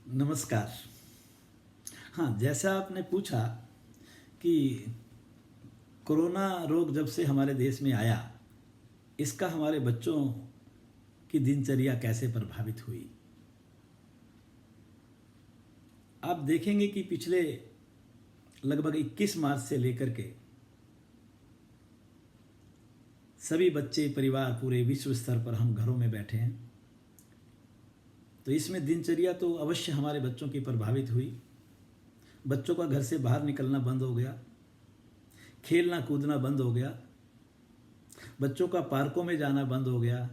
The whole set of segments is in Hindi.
नमस्कार। हाँ, जैसा आपने पूछा कि कोरोना रोग जब से हमारे देश में आया, इसका हमारे बच्चों की दिनचर्या कैसे प्रभावित हुई। आप देखेंगे कि पिछले लगभग 21 मार्च से लेकर के सभी बच्चे, परिवार, पूरे विश्व स्तर पर हम घरों में बैठे हैं। तो इसमें दिनचर्या तो अवश्य हमारे बच्चों की प्रभावित हुई। बच्चों का घर से बाहर निकलना बंद हो गया, खेलना कूदना बंद हो गया, बच्चों का पार्कों में जाना बंद हो गया।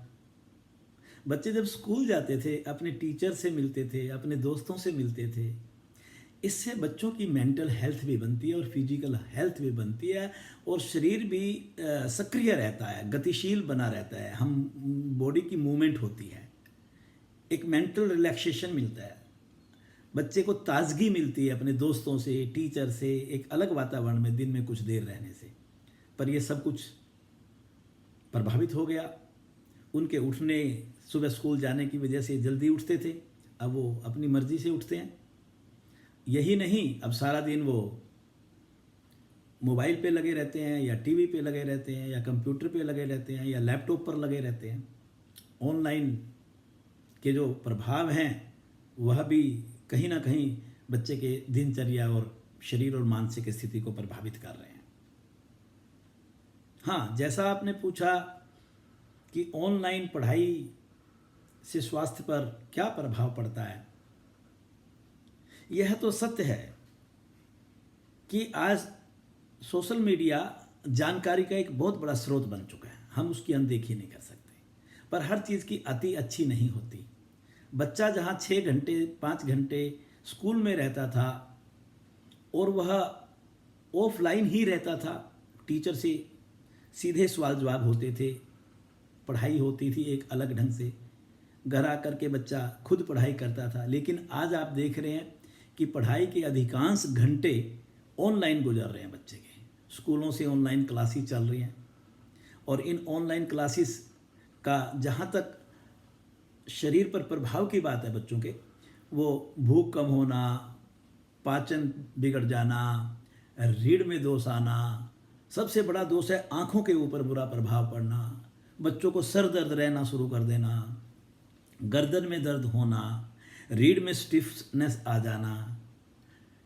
बच्चे जब स्कूल जाते थे, अपने टीचर से मिलते थे, अपने दोस्तों से मिलते थे। इससे बच्चों की मेंटल हेल्थ भी बनती है और फिजिकल हेल्थ भी बनती है, और शरीर भी सक्रिय रहता है, गतिशील बना रहता है। हम बॉडी की मूवमेंट होती है, एक मेंटल रिलैक्सेशन मिलता है, बच्चे को ताजगी मिलती है अपने दोस्तों से, टीचर से, एक अलग वातावरण में दिन में कुछ देर रहने से। पर यह सब कुछ प्रभावित हो गया। उनके उठने, सुबह स्कूल जाने की वजह से जल्दी उठते थे, अब वो अपनी मर्जी से उठते हैं। यही नहीं, अब सारा दिन वो मोबाइल पे लगे रहते हैं, या टीवी पे लगे रहते हैं, या कंप्यूटर पे लगे रहते हैं, या लैपटॉप पर लगे रहते हैं। ऑनलाइन के जो प्रभाव हैं वह भी कहीं ना कहीं बच्चे के दिनचर्या और शरीर और मानसिक स्थिति को प्रभावित कर रहे हैं। हाँ, जैसा आपने पूछा कि ऑनलाइन पढ़ाई से स्वास्थ्य पर क्या प्रभाव पड़ता है, यह तो सत्य है कि आज सोशल मीडिया जानकारी का एक बहुत बड़ा स्रोत बन चुका है। हम उसकी अनदेखी नहीं कर सकते, पर हर चीज़ की अति अच्छी नहीं होती। बच्चा जहाँ 6 घंटे 5 घंटे स्कूल में रहता था और वह ऑफलाइन ही रहता था, टीचर से सीधे सवाल जवाब होते थे, पढ़ाई होती थी एक अलग ढंग से, घर आकर के बच्चा खुद पढ़ाई करता था। लेकिन आज आप देख रहे हैं कि पढ़ाई के अधिकांश घंटे ऑनलाइन गुजर रहे हैं बच्चे के। स्कूलों से ऑनलाइन क्लासेस चल रही हैं, और इन ऑनलाइन क्लासेस का जहाँ तक शरीर पर प्रभाव की बात है बच्चों के, वो भूख कम होना, पाचन बिगड़ जाना, रीढ़ में दोष आना, सबसे बड़ा दोष है आँखों के ऊपर बुरा प्रभाव पड़ना, बच्चों को सर दर्द रहना शुरू कर देना, गर्दन में दर्द होना, रीढ़ में स्टिफनेस आ जाना।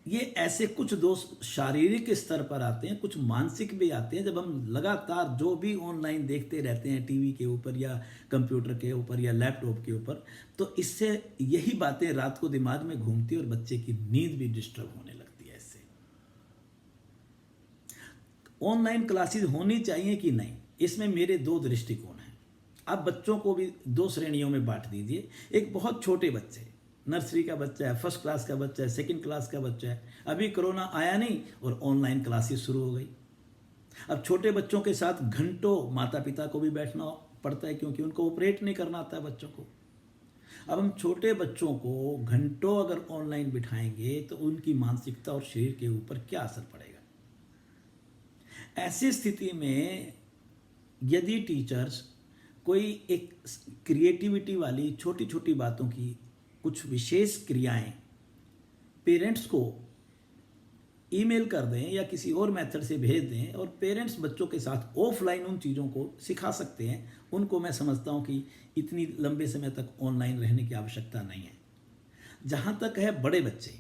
ये ऐसे कुछ दोष शारीरिक स्तर पर आते हैं, कुछ मानसिक भी आते हैं। जब हम लगातार जो भी ऑनलाइन देखते रहते हैं, टीवी के ऊपर या कंप्यूटर के ऊपर या लैपटॉप के ऊपर, तो इससे यही बातें रात को दिमाग में घूमती है और बच्चे की नींद भी डिस्टर्ब होने लगती है। इससे ऑनलाइन क्लासेस होनी चाहिए कि नहीं, इसमें मेरे दो दृष्टिकोण हैं। आप बच्चों को भी दो श्रेणियों में बांट दीजिए। एक बहुत छोटे बच्चे, नर्सरी का बच्चा है, फर्स्ट क्लास का बच्चा है, सेकंड क्लास का बच्चा है, अभी कोरोना आया नहीं और ऑनलाइन क्लासेस शुरू हो गई। अब छोटे बच्चों के साथ घंटों माता पिता को भी बैठना पड़ता है, क्योंकि उनको ऑपरेट नहीं करना आता है बच्चों को। अब हम छोटे बच्चों को घंटों अगर ऑनलाइन बिठाएंगे तो उनकी मानसिकता और शरीर के ऊपर क्या असर पड़ेगा। ऐसी स्थिति में यदि टीचर्स कोई एक क्रिएटिविटी वाली छोटी छोटी बातों की कुछ विशेष क्रियाएं पेरेंट्स को ईमेल कर दें या किसी और मेथड से भेज दें, और पेरेंट्स बच्चों के साथ ऑफलाइन उन चीज़ों को सिखा सकते हैं, उनको मैं समझता हूं कि इतनी लंबे समय तक ऑनलाइन रहने की आवश्यकता नहीं है। जहां तक है बड़े बच्चे,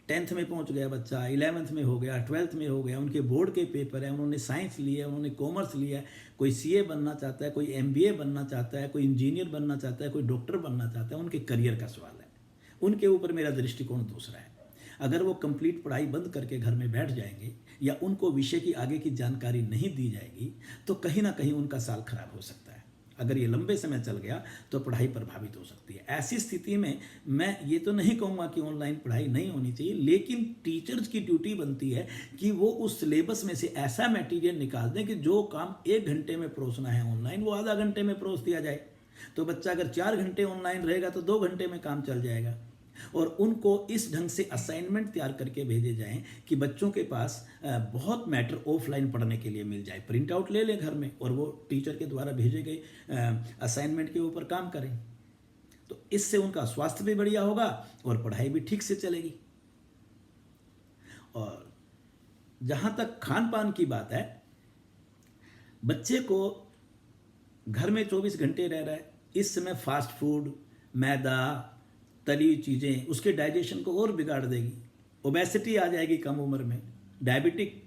10th में पहुंच गया बच्चा, 11th में हो गया, 12th में हो गया, उनके बोर्ड के पेपर हैं, उन्होंने साइंस लिया है, उन्होंने कॉमर्स लिया है, कोई सीए बनना चाहता है, कोई एमबीए बनना चाहता है, कोई इंजीनियर बनना चाहता है, कोई डॉक्टर बनना चाहता है, उनके करियर का सवाल है। उनके ऊपर मेरा दृष्टिकोण दूसरा है। अगर वो कंप्लीट पढ़ाई बंद करके घर में बैठ जाएंगे या उनको विषय की आगे की जानकारी नहीं दी जाएगी, तो कहीं ना कहीं उनका साल खराब हो सकता है। अगर ये लंबे समय चल गया तो पढ़ाई प्रभावित हो सकती है। ऐसी स्थिति में मैं ये तो नहीं कहूँगा कि ऑनलाइन पढ़ाई नहीं होनी चाहिए, लेकिन टीचर्स की ड्यूटी बनती है कि वो उस सिलेबस में से ऐसा मटेरियल निकाल दें कि जो काम 1 घंटे में परोसना है ऑनलाइन, वो आधा घंटे में परोस दिया जाए। तो बच्चा अगर 4 घंटे ऑनलाइन रहेगा तो 2 घंटे में काम चल जाएगा। और उनको इस ढंग से असाइनमेंट तैयार करके भेजे जाएं कि बच्चों के पास बहुत मैटर ऑफलाइन पढ़ने के लिए मिल जाए। प्रिंट आउट ले लें घर में और वो टीचर के द्वारा भेजे गए असाइनमेंट के ऊपर काम करें। तो तो इससे उनका स्वास्थ्य भी बढ़िया होगा और पढ़ाई भी ठीक से चलेगी। और जहाँ तक खान पान की बात है, बच्चे को घर में 24 घंटे रह रहा है, इस समय फास्ट फूड, मैदा, तली हुई चीज़ें उसके डाइजेशन को और बिगाड़ देगी। ओबेसिटी आ जाएगी कम उम्र में, डायबिटिक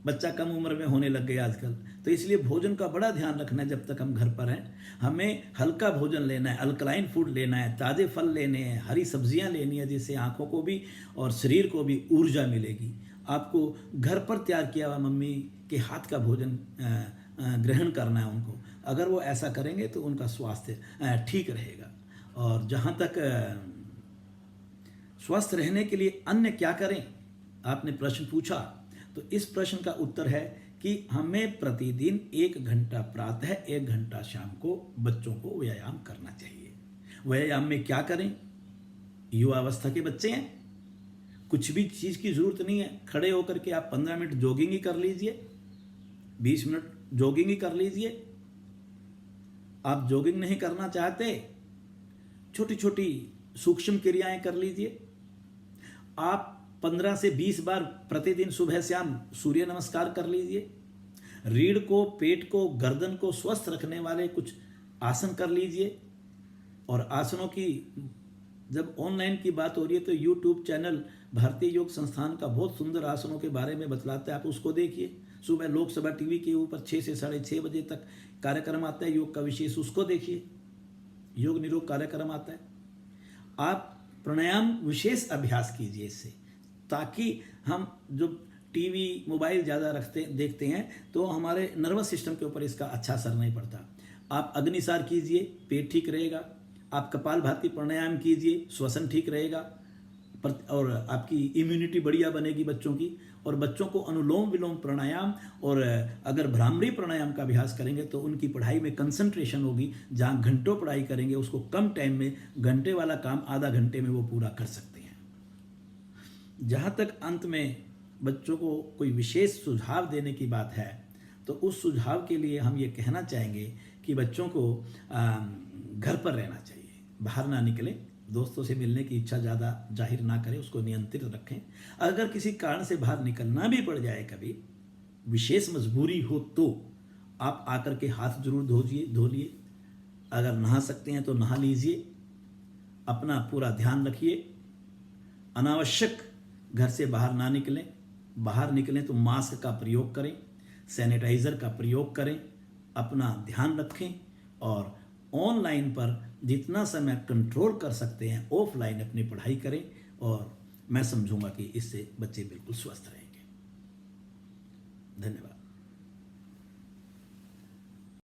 बच्चा कम उम्र में होने लग गया आजकल। तो इसलिए भोजन का बड़ा ध्यान रखना है। जब तक हम घर पर हैं, हमें हल्का भोजन लेना है, अल्कलाइन फूड लेना है, ताज़े फल लेने हैं, हरी सब्जियां लेनी है, जिससे आँखों को भी और शरीर को भी ऊर्जा मिलेगी। आपको घर पर तैयार किया हुआ मम्मी के हाथ का भोजन ग्रहण करना है उनको। अगर वो ऐसा करेंगे तो उनका स्वास्थ्य ठीक रहेगा। और जहाँ तक स्वस्थ रहने के लिए अन्य क्या करें, आपने प्रश्न पूछा, तो इस प्रश्न का उत्तर है कि हमें प्रतिदिन 1 घंटा प्रातः 1 घंटा शाम को बच्चों को व्यायाम करना चाहिए। व्यायाम में क्या करें? युवा अवस्था के बच्चे हैं, कुछ भी चीज़ की ज़रूरत नहीं है। खड़े होकर के आप 15 मिनट जॉगिंग ही कर लीजिए, 20 मिनट जॉगिंग ही कर लीजिए। आप जॉगिंग नहीं करना चाहते, छोटी छोटी सूक्ष्म क्रियाएं कर लीजिए। आप 15 से 20 बार प्रतिदिन सुबह शाम सूर्य नमस्कार कर लीजिए। रीढ़ को, पेट को, गर्दन को स्वस्थ रखने वाले कुछ आसन कर लीजिए। और आसनों की जब ऑनलाइन की बात हो रही है तो यूट्यूब चैनल भारतीय योग संस्थान का बहुत सुंदर आसनों के बारे में बतलाता है, आप उसको देखिए। सुबह लोकसभा टीवी के ऊपर 6 से 6:30 बजे तक कार्यक्रम आता है योग का विशेष, उसको देखिए। योग निरोग कार्यक्रम आता है। आप प्राणायाम विशेष अभ्यास कीजिए इससे, ताकि हम जो टीवी मोबाइल ज़्यादा देखते हैं तो हमारे नर्वस सिस्टम के ऊपर इसका अच्छा असर नहीं पड़ता। आप अग्निसार कीजिए, पेट ठीक रहेगा। आप कपालभाति प्राणायाम कीजिए, श्वसन ठीक रहेगा और आपकी इम्यूनिटी बढ़िया बनेगी बच्चों की। और बच्चों को अनुलोम विलोम प्राणायाम और अगर भ्रामरी प्राणायाम का अभ्यास करेंगे तो उनकी पढ़ाई में कंसंट्रेशन होगी। जहाँ घंटों पढ़ाई करेंगे उसको कम टाइम में, घंटे वाला काम आधा घंटे में वो पूरा कर सकते हैं। जहाँ तक अंत में बच्चों को कोई विशेष सुझाव देने की बात है, तो उस सुझाव के लिए हम ये कहना चाहेंगे कि बच्चों को घर पर रहना चाहिए, बाहर ना निकलें, दोस्तों से मिलने की इच्छा ज़्यादा जाहिर ना करें, उसको नियंत्रित रखें। अगर किसी कारण से बाहर निकलना भी पड़ जाए, कभी विशेष मजबूरी हो, तो आप आकर के हाथ जरूर धो लिए। अगर नहा सकते हैं तो नहा लीजिए। अपना पूरा ध्यान रखिए, अनावश्यक घर से बाहर ना निकलें। बाहर निकलें तो मास्क का प्रयोग करें, सैनिटाइज़र का प्रयोग करें, अपना ध्यान रखें। और ऑनलाइन पर जितना समय कंट्रोल कर सकते हैं, ऑफलाइन अपनी पढ़ाई करें। और मैं समझूंगा कि इससे बच्चे बिल्कुल स्वस्थ रहेंगे। धन्यवाद।